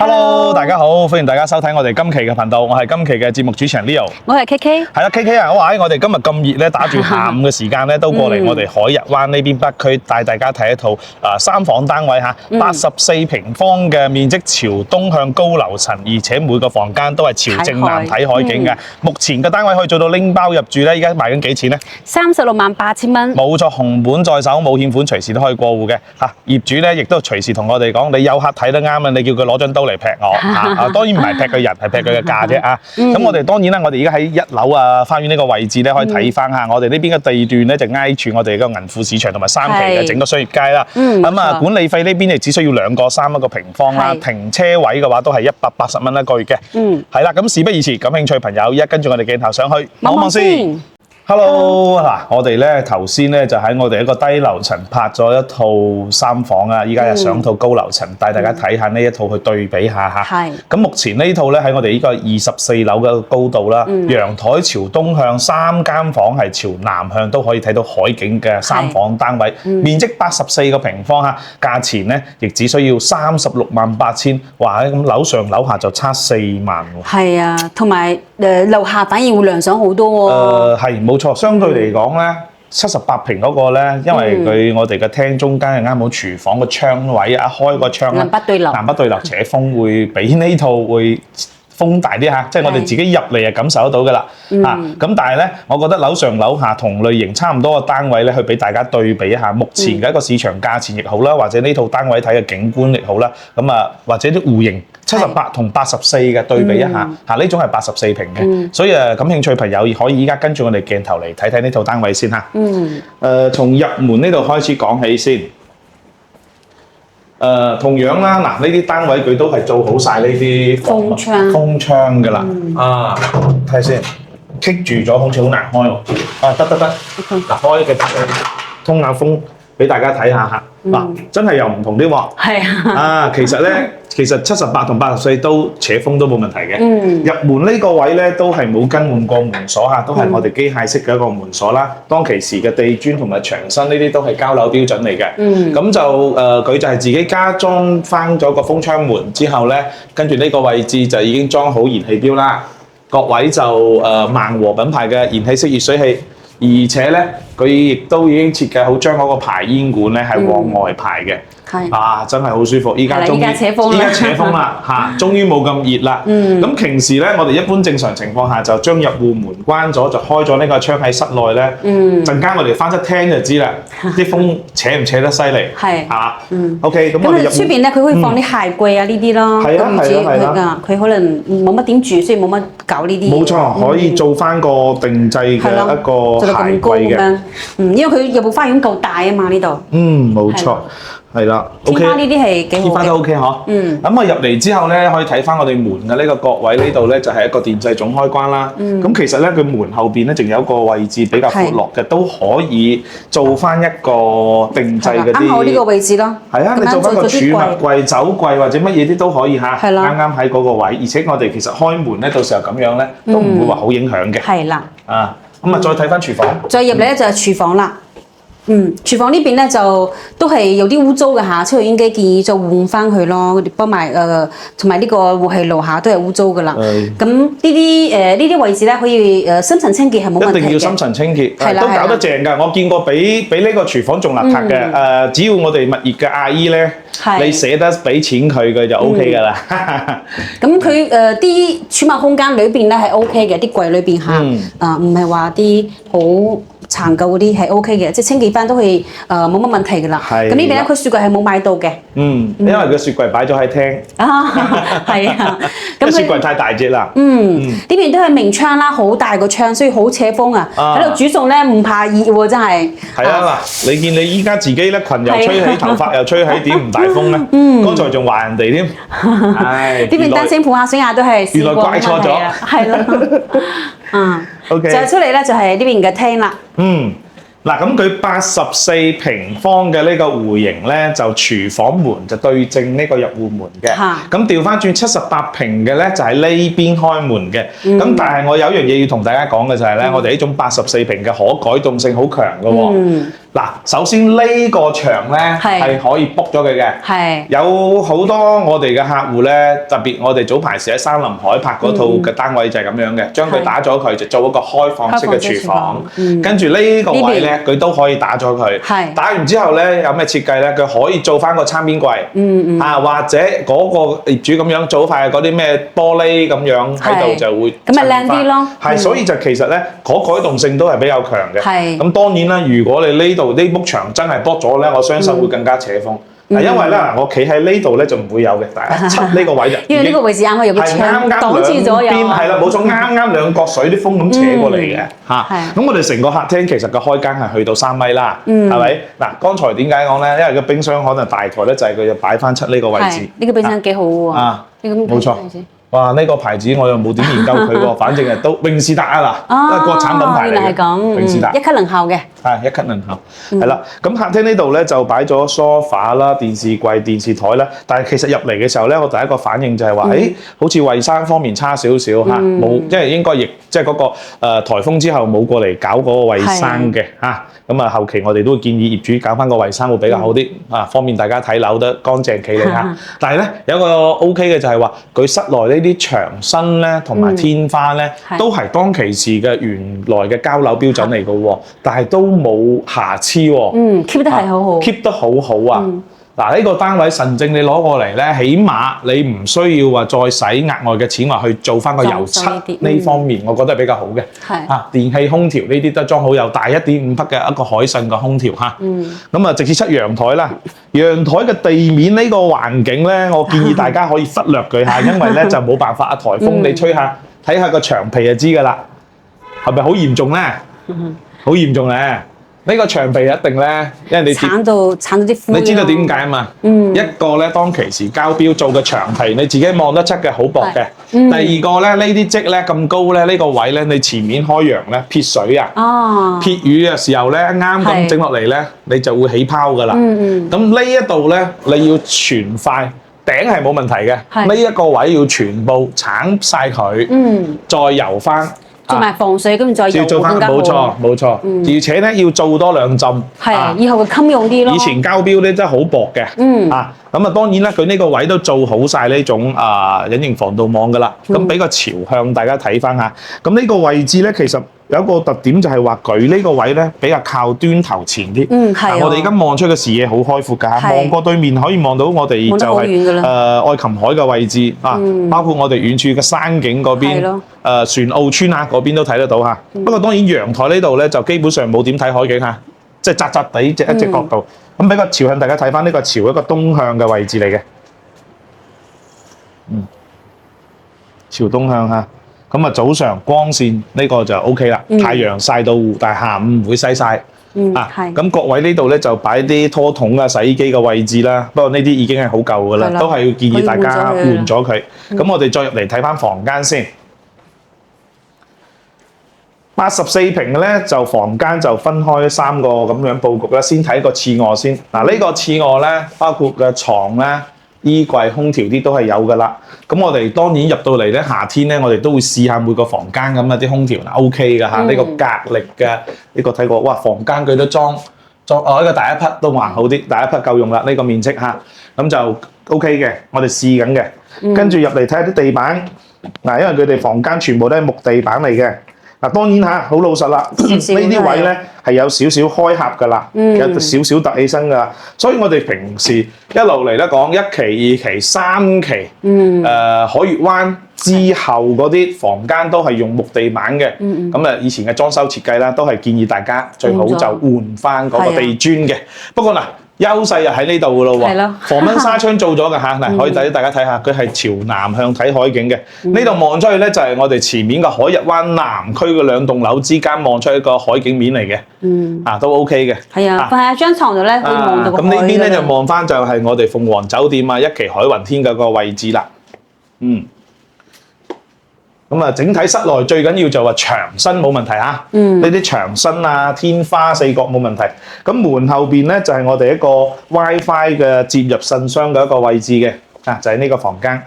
Hello，大家好，歡迎大家收睇我哋今期嘅頻道，我係今期嘅節目主持人 Leo， 我係 KK， 係啦 KK 啊，我話我哋今日咁熱咧，打住下午嘅時間咧，都過嚟我哋海逸灣呢邊北區帶大家睇一套三房單位嚇，84平方嘅面積，朝東向高樓層，而且每個房間都係朝正南睇海景嘅。目前嘅單位可以做到拎包入住咧，依家賣緊幾錢咧368000蚊。冇錯，紅本在手，冇欠款，隨時都可以過戶嘅嚇。業主咧亦都隨時同我哋講，你有客睇得啱啊，你叫佢攞張刀嚟劈我嚇。當然唔係劈佢人，係劈佢嘅價啫啊。咁我哋當然啦，我哋而家喺1樓花園呢個位置咧，可以睇翻下我哋呢邊嘅地段咧，就挨住我哋個銀富市場同埋3期嘅整個商業街啦。咁啊，管理費呢邊亦只需要2個3一個平方啦，停車位嘅話都係180蚊一個月嘅。係啦，咁事不宜遲，感興趣朋友依家跟住我哋鏡頭上去望望先。Hello， 嗱，我哋咧頭先咧就喺我哋一個低樓層拍咗一套三房啊，依家又上套高樓層，帶大家睇下呢一套去對比下嚇。係。咁目前呢套咧喺我哋呢個24樓嘅高度啦，陽台朝東向，3間房係朝南向，都可以睇到海景嘅三房單位，面積84個平方嚇，價錢咧亦只需要368000，哇！咁樓上樓下就差4萬喎。係啊，同埋樓下反而會涼爽好多喎。係冇錯，相對嚟講咧，78平嗰個咧，因為我哋嘅廳中間係啱好廚房個窗位，一開個窗咧，南北對流，扯風會比呢套會風大啲嚇，即係我哋自己入嚟就感受得到㗎啦。咁但係咧，我覺得樓上樓下同類型差唔多嘅單位咧，去俾大家對比一下目前嘅一個市場價錢亦好啦，或者呢套單位睇嘅景觀亦好啦，咁啊或者啲戶型78同84嘅對比一下，呢種係84平嘅，所以感興趣朋友可以依家跟住我哋鏡頭嚟睇睇呢套單位先嚇。從入門呢度開始講起先。同樣啦，嗱呢啲單位佢都係做好晒呢啲風窗㗎啦。睇下先，棘住咗好似好難開喎。得，嗱開嘅通下風俾大家睇下嚇。嗱，真係又唔同啲喎。係啊。其實78同84都扯風都冇問題嘅。入門呢個位咧都係冇更換過門鎖嚇，都係我哋機械式嘅一個門鎖啦。當其時嘅地磚同埋牆身呢啲都係交樓標準嚟嘅。咁就佢就係自己加裝翻咗個風窗門之後咧，跟住呢個位置就已經裝好燃氣錶啦。各位就萬和品牌嘅燃氣式熱水器。而且咧，佢亦都已經設計好將嗰個排煙管咧係往外排嘅，真係好舒服。依家扯風啦嚇，終於冇咁熱啦。咁平時咧，我哋一般正常情況下就將入戶門關咗，就開咗呢個窗喺室內咧。陣間我哋翻出廳就知啦，啲風扯唔扯得犀利？OK， 咁我哋入出邊咧，佢可以放啲鞋櫃啊呢啲咯。係啊，佢可能冇乜點住，所以冇乜搞呢啲。冇錯，可以做翻個定制嘅一個鞋櫃嘅。因為佢入戶花園夠大啊嘛呢度。冇錯。係啦 ，OK， 呢啲係幾好嘅，貼翻都 OK 嗬。咁啊入嚟之後咧，可以睇翻我哋門嘅呢個角位呢度咧，就係一個電掣總開關啦。咁其實咧，佢門後邊咧，仲有一個位置比較闊落嘅，都可以做翻一個定制嗰啲。啱好呢個位置咯。係啊，你做翻個儲物櫃、酒櫃或者乜嘢啲都可以嚇。係啦。啱啱喺嗰個位，而且我哋其實開門咧，到時候咁樣咧，都唔會話好影響嘅。係啦。咁啊，再睇翻廚房。再入嚟咧就係廚房啦。廚房呢邊咧就都係有啲污糟嘅嚇，抽油煙機建議就換翻佢咯，幫埋同埋呢個活氣爐下都係污糟嘅啦。咁呢啲位置咧可以深層清潔係冇問題嘅。一定要深層清潔，都搞得正㗎。我見過比呢個廚房仲邋遢嘅。只要我哋物業嘅阿姨咧，你捨得俾錢佢就 O K 㗎啦。咁佢啲儲物空間裏邊咧係 O K 嘅，啲櫃裏邊嚇，唔係話啲好殘舊嗰啲係 O K 嘅，即係清潔翻都係冇乜問題㗎啦。咁呢邊咧，佢雪櫃係冇買到嘅。因為個雪櫃擺咗喺廳。係啊。咁雪櫃太大隻啦。呢邊都係明窗啦，好大個窗，所以好扯風啊。喺度煮餸咧唔怕熱喎，真係。係啊嗱，你見你依家自己咧裙又吹起，頭髮又吹起，點唔大風咧？剛才仲話人哋添。呢邊單聲盤下水壓都係。原來怪錯咗。係咯。OK。就出嚟咧，就係呢邊嘅廳啦。嗱，咁佢84平方嘅呢個戶型咧，就廚房門就對正呢個入戶門嘅。咁調翻轉78平嘅咧，就喺呢邊開門嘅。咁但係我有一樣嘢要同大家講嘅就係咧，我哋呢種84平嘅可改動性好強嘅喎。嗱，首先呢個場咧係可以 book 咗佢嘅，係有好多我哋嘅客戶咧，特別我哋早排時喺山林海拍嗰套嘅單位就係咁樣嘅，將佢打咗佢就做一個開放式嘅廚房，跟住呢個位咧佢都可以打咗佢，打完之後咧有咩設計咧？佢可以做翻個餐邊櫃，或者嗰個業主咁樣做塊嗰啲咩玻璃咁樣喺度就會咁咪靚啲咯，係，所以就其實咧可改動性都係比較強嘅，咁當然啦，如果你呢度呢幅牆真係 book 咗咧，我相信會更加扯風。嗱，因為咧，我企喺呢度咧就唔會有嘅，但係七呢個位就因為呢個位置啱啱有個牆擋住咗，係啦，冇錯，啱兩角水啲風咁扯過嚟嘅嚇。咁我哋成個客廳其實個開間係去到3米啦，係咪？嗱，剛才點解講咧？因為個冰箱可能大台咧就係佢就擺翻出呢個位置。呢個冰箱幾好喎。啊，冇錯。哇！呢個牌子我又冇點研究佢喎，反正係都榮士達啊嗱，都係國產品牌嚟嘅。原來係咁，榮士達一級能效嘅。係一級能效，係啦。咁客廳呢度咧就擺咗梳化啦、電視櫃、電視台啦。但係其實入嚟嘅時候咧，我第一個反應就係話，好似衞生方面差少少嚇，冇即係應該亦即係嗰個颱風之後冇過嚟搞嗰個衞生嘅嚇。咁啊，後期我哋都會建議業主搞翻個衞生會比較好啲啊，方便大家睇樓得乾淨企理嚇。但係咧有一個 OK 嘅就係話，佢室內呢啲牆身咧同埋天花咧都係當其時嘅原來嘅交樓標準嚟嘅喎，但係都冇瑕疵喎。keep 得係好好，keep 得好好啊！嗱，呢個單位神證你攞過嚟咧，起碼你唔需要話再使額外嘅錢話去做翻個油漆呢方面，我覺得係比較好嘅。係啊，電氣空調呢啲都裝好有大1.5匹嘅一個海信嘅空調嚇。咁啊，直接出陽台啦。陽台嘅地面呢個環境咧，我建議大家可以忽略佢下，因為咧就冇辦法啊，颱風你吹下睇下個牆皮就知㗎啦，係咪好嚴重咧？好嚴重咧！呢個牆皮一定咧，因為你鏟到啲灰，你知道點解啊嘛？一個咧當其時交標做嘅牆皮，你自己望得出嘅好薄嘅。第二個咧，呢啲積咧咁高咧，呢個位咧，你前面開陽咧撇水啊，撇雨嘅時候咧，啱咁整落嚟咧，你就會起泡㗎啦。咁呢一度咧，你要全塊頂係冇問題嘅，呢一個位要全部鏟晒佢，再油翻。做埋防水，跟住再油更加好。冇錯，冇錯。而且咧要做多2浸。係，以後會襟用啲咯。以前膠標咧真係好薄嘅。咁啊當然啦，佢呢個位都做好晒呢種隱形防盜網㗎啦。咁俾個朝向大家睇翻下。咁呢個位置咧，其實有一個特點就係話佢呢個位咧比較靠端頭前啲。係。我哋而家望出嘅視野好開闊㗎，望過對面可以望到我哋就係愛琴海嘅位置啊，包括我哋遠處嘅山景嗰邊。船澳村啊，嗰邊都睇得到嚇。不過當然陽台呢度咧就基本上冇點睇海景嚇，即係窄窄地一隻角度。咁俾個朝向大家睇翻，呢個朝一個東向嘅位置嚟嘅。朝東向嚇。咁啊早上光線呢個就 OK 啦，太陽曬到戶，但係下午唔會西曬。咁各位呢度咧就擺啲拖桶啊、洗衣機嘅位置啦。不過呢啲已經係好舊㗎啦，都係要建議大家換咗佢。咁我哋再入嚟睇翻房間先。84平嘅咧，就房間就分開3個咁樣佈局啦。先睇個次臥先。嗱，呢個次臥咧，包括嘅床咧、衣櫃、空調啲都係有㗎啦。咁我哋當然入到嚟咧，夏天咧，我哋都會試下每個房間咁啊啲空調嗱 OK 㗎嚇。呢個格力嘅呢個睇過，哇！房間佢都裝呢個第一匹都還好啲，第一匹夠用啦。呢個面積嚇，咁就 OK 嘅。我哋試緊嘅，跟住入嚟睇下啲地板嗱，因為佢哋房間全部都係木地板嚟嘅。嗱，當然嚇，好老實啦，呢啲位咧係有少少開合㗎啦，有少少凸起身㗎啦，所以我哋平時一路嚟咧講1期、2期、3期，海月灣之後嗰啲房間都係用木地板嘅，咁以前嘅裝修設計啦，都係建議大家最好就換翻嗰個地磚嘅。不過嗱，優勢又喺呢度㗎咯喎，防蚊紗窗做咗㗎嚇，嗱可以俾大家睇下，佢係朝南向睇海景嘅。呢度望出去咧就係我哋前面嘅海逸灣南區嘅2棟樓之間望出一個海景面嚟嘅，都 OK 嘅。係啊，瞓喺張床度咧可以望到個海。咁呢邊咧就望翻就係我哋鳳凰酒店啊1期海雲天嘅個位置啦。咁啊，整體室內最緊要就話牆身冇問題嚇，呢啲牆身啊、天花四角冇問題。咁門後邊咧就係我哋一個 WiFi 嘅接入信箱嘅一個位置嘅，就係呢個房間。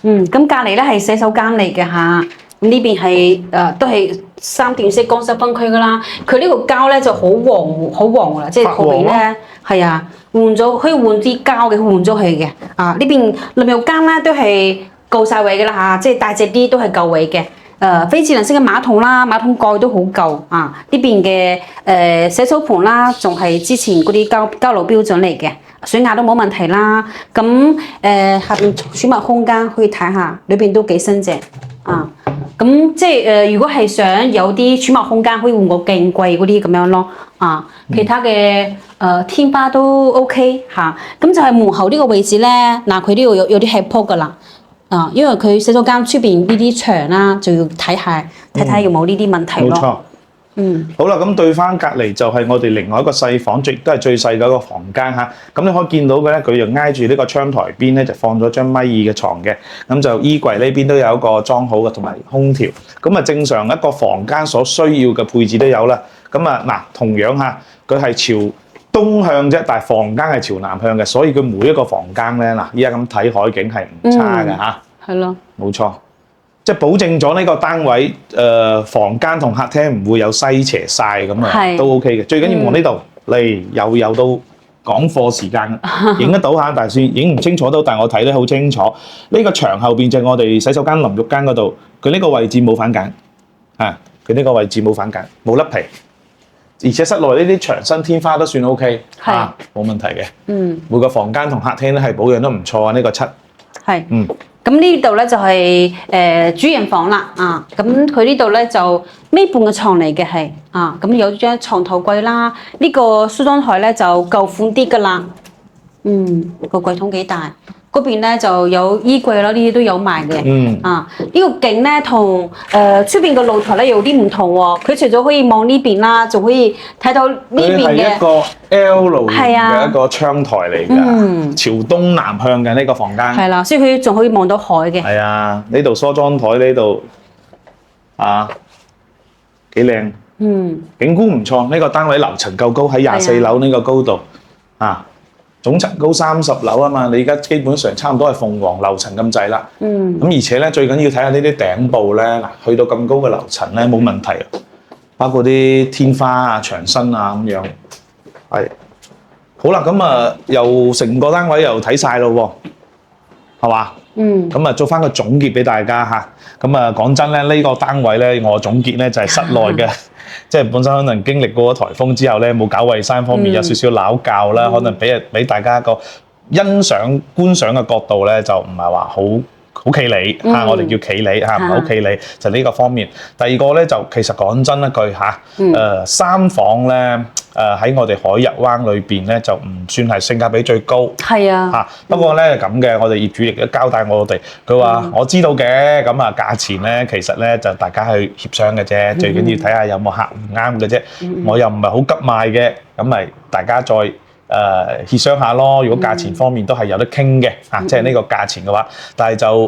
咁隔離咧係洗手間嚟嘅嚇。咁呢邊係都係三段式乾濕分區噶啦。佢呢個膠咧就好黃啦，即係後邊咧係啊，換咗可以換啲膠嘅，換咗佢嘅。呢邊淋浴間咧都係夠晒位噶啦嚇，即係大隻啲都係夠位嘅。非智能式嘅馬桶啦，馬桶蓋都好夠啊！呢邊嘅洗手盆啦，仲係之前嗰啲交流標準嚟嘅，水壓都冇問題啦。咁下邊儲物空間可以睇下，裏邊都幾新淨啊！咁即係如果係想有啲儲物空間，可以換個勁貴嗰啲咁樣咯啊！其他嘅天花都 OK 嚇，咁就係門口呢個位置咧，嗱佢呢度有啲係鋪噶啦。因為佢洗手間出邊呢啲牆啦，就要睇有冇呢啲問題咯。冇錯。好啦，咁對翻隔離就係我哋另外一個細房，亦都係最細嘅一個房間嚇。咁你可以見到嘅咧，佢就挨住呢個窗台邊咧，就放咗張米二嘅床嘅。咁就衣櫃呢邊都有一個裝好嘅，同埋空調。咁啊，正常一個房間所需要嘅配置都有啦。咁啊，嗱，同樣嚇，佢係朝東向啫，但係房間係朝南向嘅，所以佢每一個房間咧，嗱，依家咁睇海景係唔差嘅嚇。係咯，冇錯，即係保證咗呢個單位房間同客廳唔會有西斜曬咁啊，都 OK 嘅。最緊要望呢度嚟又有到講課時間，影得到嚇，但係算影唔清楚都，但係我睇得好清楚。呢個牆後邊就係我哋洗手間淋浴間嗰度，佢呢個位置冇反揀啊，佢呢個位置冇反揀，冇甩皮，而且室內呢啲牆身天花都算 OK 嚇，冇問題嘅。每個房間同客廳咧係保養得唔錯啊，呢個7。係。咁呢度咧就係主人房啦，咁佢呢度咧就尾半嘅床嚟嘅係，咁有張床頭櫃啦，呢個梳妝台咧就舊款啲噶啦，個櫃桶幾大，嗰邊咧就有衣櫃啦，呢啲都有埋嘅，呢個景咧同出邊個露台咧有啲唔同喎，佢除咗可以望呢邊啦，仲可以睇到呢邊嘅。佢係一個 L 露嘅一個窗台嚟㗎，朝東南向嘅呢個房間。係啦，所以佢仲可以望到海嘅。係啊，呢度梳妝台呢度幾靚，景觀唔錯。呢個單位樓層夠高，喺24樓呢個高度總層高30樓啊嘛，你而家基本上差唔多係鳳凰樓層咁滯啦。咁而且咧最緊要睇下呢啲頂部咧，嗱去到咁高嘅樓層咧冇問題啊，包括啲天花啊、牆身啊咁樣。係，好啦，咁啊又成個單位又睇晒咯喎，係嘛？咁啊做翻個總結俾大家嚇。咁啊講真咧，呢個單位咧，我總結咧就係室內嘅。即係本身可能經歷過颱風之後咧，冇搞衞生方面有少少拗教啦，可能俾大家一個欣賞觀賞嘅角度咧，就唔係話好企理嚇，我哋叫企理嚇，唔係好企理，就呢個方面。第二個咧就其實講真一句嚇，三房咧喺我哋海逸灣裏邊咧就唔算係性價比最高。係啊嚇，不過咧咁嘅，我哋業主亦都交代我哋，佢話我知道嘅，咁啊價錢咧其實咧就大家去協商嘅啫，最緊要睇下有冇客唔啱嘅啫。我又唔係好急賣嘅，咁咪大家再協商下咯。如果價錢方面都係有得傾嘅即係呢個價錢嘅話，但係就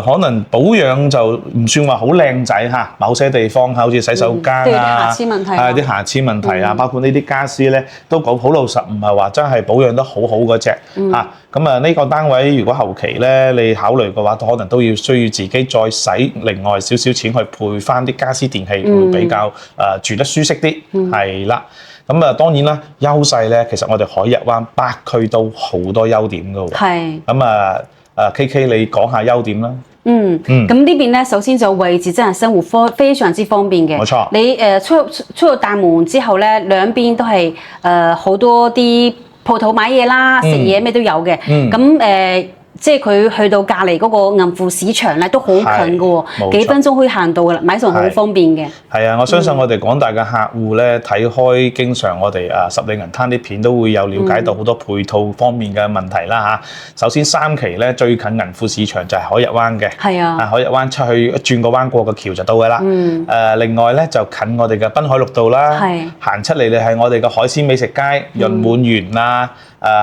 可能保養就唔算話好靚仔嚇，某些地方好似洗手間啊，啲瑕疵問題啊，包括呢啲家私咧都講好老實，唔係話真係保養得好好嗰隻嚇。咁啊呢個單位如果後期咧你考慮嘅話，可能都需要自己再使另外少少錢去配翻啲家私電器，會比較住得舒適啲，係啦。咁啊，當然啦，優勢咧，其實我哋海逸灣北區都好多優點㗎喎。係。咁啊，KK 你講下優點啦。咁呢邊咧，首先就位置真係生活非常之方便嘅。冇錯。你出到大門之後咧，兩邊都係好多啲鋪頭買嘢啦、食嘢咩都有嘅。咁即係佢去到隔離嗰個銀富市場咧，都好近嘅喎，幾分鐘可以行到嘅啦，買餸好方便嘅。係啊，我相信我哋廣大嘅客戶咧，睇開經常我哋十里銀灘啲片都會有了解到好多配套方面嘅問題啦嚇。首先3期咧最近銀富市場就係海逸灣嘅，係啊，海逸灣出去轉個彎過個橋就到嘅啦。另外咧就近我哋嘅濱海綠道啦，行出嚟你係我哋嘅海鮮美食街、潤滿園啊。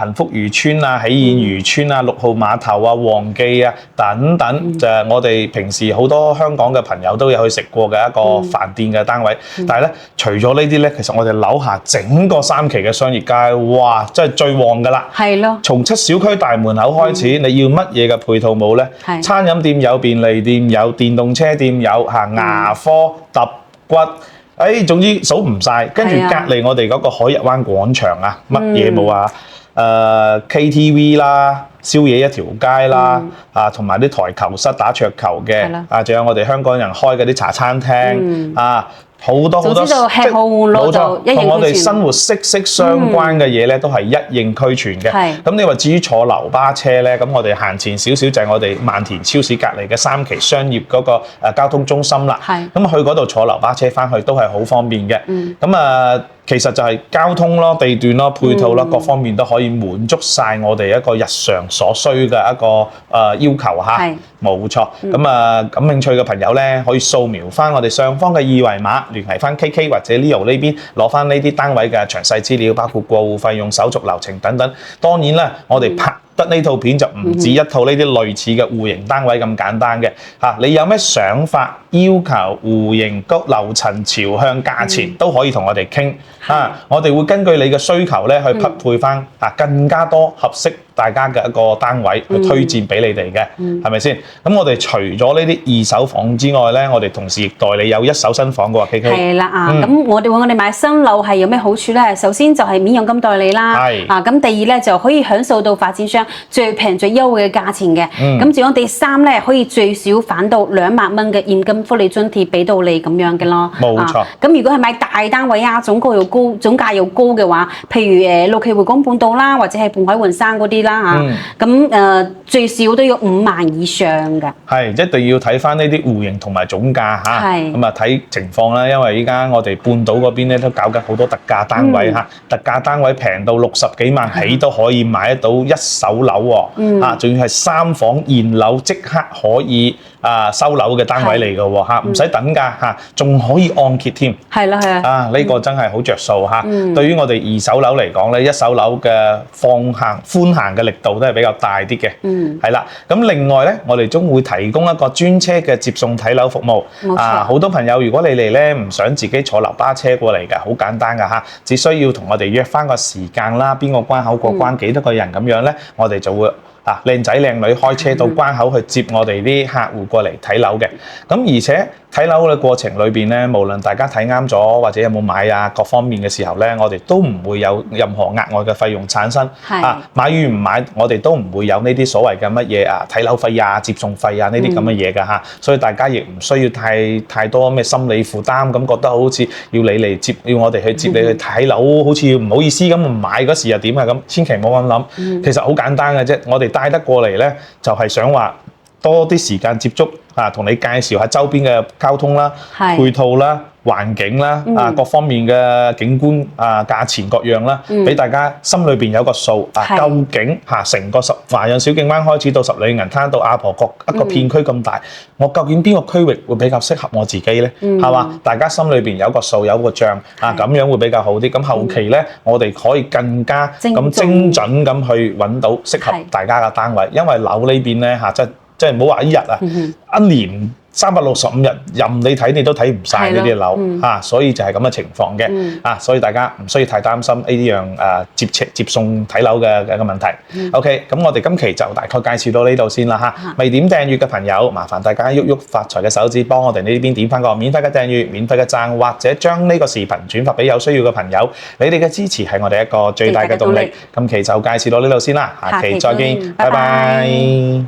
幸福漁村啊、喜宴漁村啊、6號碼頭啊、旺記啊等等，就係我哋平時好多香港嘅朋友都有去食過嘅一個飯店嘅單位。但係咧，除咗呢啲咧，其實我哋樓下整個3期嘅商業街，哇，真係最旺㗎啦！係咯，從7小區大門口開始，你要乜嘢嘅配套冇咧？餐飲店有，便利店有，電動車店有，牙科、揼骨。總之數唔晒，跟住隔離我哋嗰個海逸灣廣場啊，乜嘢冇啊？KTV 啦，宵夜一條街啦，同埋啲台球室打桌球嘅，仲有我哋香港人開嗰啲茶餐廳好多好多，即係冇錯，同我哋生活息息相關嘅嘢咧，都係一應俱全嘅。咁你話至於坐樓巴車咧，咁我哋行前少少就係我哋萬田超市隔離嘅3期商業嗰個交通中心啦。咁去嗰度坐樓巴車翻去都係好方便嘅。咁其實就係交通咯、地段咯、配套咯，各方面都可以滿足晒我哋一個日常所需嘅一個要求嚇。冇錯。咁感興趣嘅朋友咧，可以掃描翻我哋上方嘅二維碼，聯繫翻 KK 或者 Leo 呢邊攞翻呢啲單位嘅詳細資料，包括過戶費用、手續流程等等。當然啦，我哋拍得呢套片就唔止一套呢啲類似嘅戶型單位咁簡單嘅嚇。你有咩想法、要求、戶型、樓層、朝向、價錢都可以同我哋傾我哋會根據你嘅需求咧去匹配翻更加多合適大家嘅一個單位去推薦俾你哋嘅，係咪先？咁我哋除咗呢啲二手房之外咧，我哋同時亦代理有一手新房嘅喎 ，KK。係啦咁我哋買新樓係有咩好處咧？首先就係免佣金代理啦，咁第二咧就可以享受到發展商最平最優惠嘅價錢嘅，咁仲有第三咧可以最少返到2萬蚊嘅現金福利津貼俾到你咁樣嘅咯。冇錯。咁如果係買大單位總價又高嘅話，譬如6期匯港半島啦，或者係半海雲山嗰啲啦咁最少都要5萬以上嘅。係，一定要睇翻呢啲戶型同埋總價嚇。係。咁睇情況啦，因為依家我哋半島嗰邊咧都搞緊好多特價單位特價單位平到60幾萬起都可以買得到一手樓喎。仲要係3房現樓即刻可以收樓嘅單位嚟嘅喎，唔使等㗎仲可以按揭添。係啦係啊。呢個真係好着數對於我哋二手樓嚟講咧，一手樓嘅寬行嘅力度都係比較大啲嘅。係啦。咁另外咧，我哋仲會提供一個專車嘅接送睇樓服務。好多朋友如果你嚟咧唔想自己坐樓巴車過嚟㗎，好簡單㗎只需要同我哋約翻個時間啦，邊個關口過關幾多個人咁樣咧，我哋就會靚仔靚女開車到關口去接我哋啲客戶過嚟睇樓嘅。咁而且睇樓嘅過程裏邊咧，無論大家睇啱咗或者有冇買各方面嘅時候咧，我哋都唔會有任何額外嘅費用產生。買與唔買，我哋都唔會有呢啲所謂嘅乜嘢睇樓費接送費呢啲咁嘅嘢㗎所以大家亦唔需要太多咩心理負擔，咁覺得好似要你嚟接，要我哋去接你去睇樓，好似唔好意思咁，唔買嗰時又點咁？千祈唔好咁諗，其實好簡單嘅啫。我哋帶得過嚟咧，就係想話多啲時間接觸同你介紹下周邊嘅交通啦、配套啦、環境啦、各方面嘅景觀價錢各樣啦，俾大家心裏邊有個數究竟成個華潤小徑灣開始到十里銀灘到亞婆角一個片區咁大，我究竟邊個區域會比較適合我自己咧？係嘛？大家心裏邊有個數有個帳咁樣會比較好啲。咁後期咧，我哋可以更加咁精準咁去揾到適合大家嘅單位，因為樓呢邊咧即係唔好話一日一年365日任你睇，你都睇唔晒呢啲樓所以就係咁嘅情況嘅所以大家唔需要太擔心呢樣接送睇樓嘅問題。OK， 咁我哋今期就大概介紹到呢度先啦未點訂閱嘅朋友，麻煩大家喐喐發財嘅手指，幫我哋呢邊點翻個免費嘅訂閱、免費嘅讚，或者將呢個視頻轉發俾有需要嘅朋友。你哋嘅支持係我哋一個最大嘅動力。今期就介紹到呢度先啦，下期再見，拜拜。